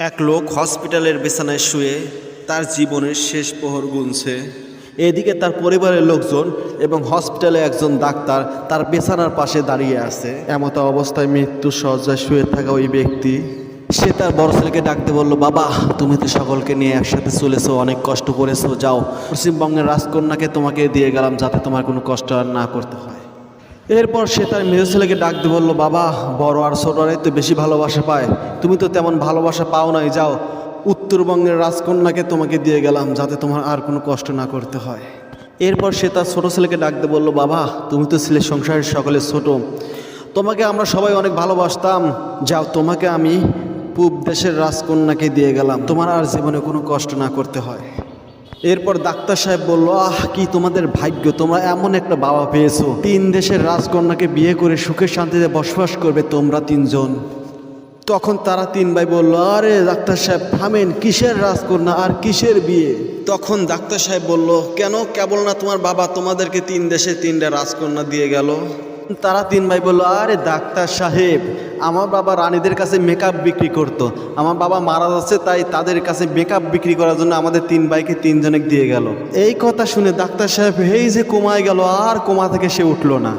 এক লোক হসপিটালের বিছানায় শুয়ে তার জীবনের শেষ প্রহর গুনছে। এদিকে তার পরিবারের লোকজন এবং হসপিটালে একজন ডাক্তার তার বিছানার পাশে দাঁড়িয়ে আছে। এমতো অবস্থায় মৃত্যু শয্যায় শুয়ে থাকা ওই ব্যক্তি সে তার বড় ছেলেকে ডাকতে বলল, বাবা তুমি তো সকলকে নিয়ে একসাথে চলেছো, অনেক কষ্ট করেছো, যাও পশ্চিমবঙ্গের রাজকন্যাকে তোমাকে দিয়ে গেলাম যাতে তোমার কোনো কষ্ট আর না করতে হয়। এরপর সে তার মেজ ছেলেকে ডাকতে বলল, বাবা বড় আর ছোটরাই তো বেশি ভালোবাসা পায়, তুমি তো তেমন ভালোবাসা পাও নাই, যাও উত্তরবঙ্গের রাজকন্যাকে তোমাকে দিয়ে গেলাম যাতে তোমার আর কোনো কষ্ট না করতে হয়। এরপর সে তার ছোট ছেলেকে ডাকতে বলল, বাবা তুমি তো ছেলে সংসারের সকলে ছোট, তোমাকে আমরা সবাই অনেক ভালোবাসতাম, যাও তোমাকে আমি পূব দেশের রাজকন্যাকে দিয়ে গেলাম, তোমার আর জীবনে কোনো কষ্ট না করতে হয়। এরপর ডাক্তার সাহেব বলল, আহ কি তোমাদের ভাগ্য, তোমরা এমন একটা বাবা পেয়েছো, 3 দেশের রাজকন্যাকে বিয়ে করে সুখে শান্তিতে বসবাস করবে তোমরা 3 জন। তখন তারা 3 ভাই বলল, আরে ডাক্তার সাহেব থামেন, কিসের রাজকন্যা আর কিসের বিয়ে? তখন ডাক্তার সাহেব বলল, কেন কেবল না তোমার বাবা তোমাদেরকে 3 দেশে 3টা রাজকন্যা দিয়ে গেল? তারা 3 ভাই বলল, আরে ডাক্তার সাহেব আমার বাবা রানীদের কাছে মেকআপ বিক্রি করত, আমার বাবা মারা যাচ্ছে তাই তাদের কাছে মেকআপ বিক্রি করার জন্য আমাদের 3 ভাইকে 3 জনে দিয়ে গেল। এই কথা শুনে ডাক্তার সাহেব এই যে কোমায় গেল, আর কোমা থেকে সে উঠল না।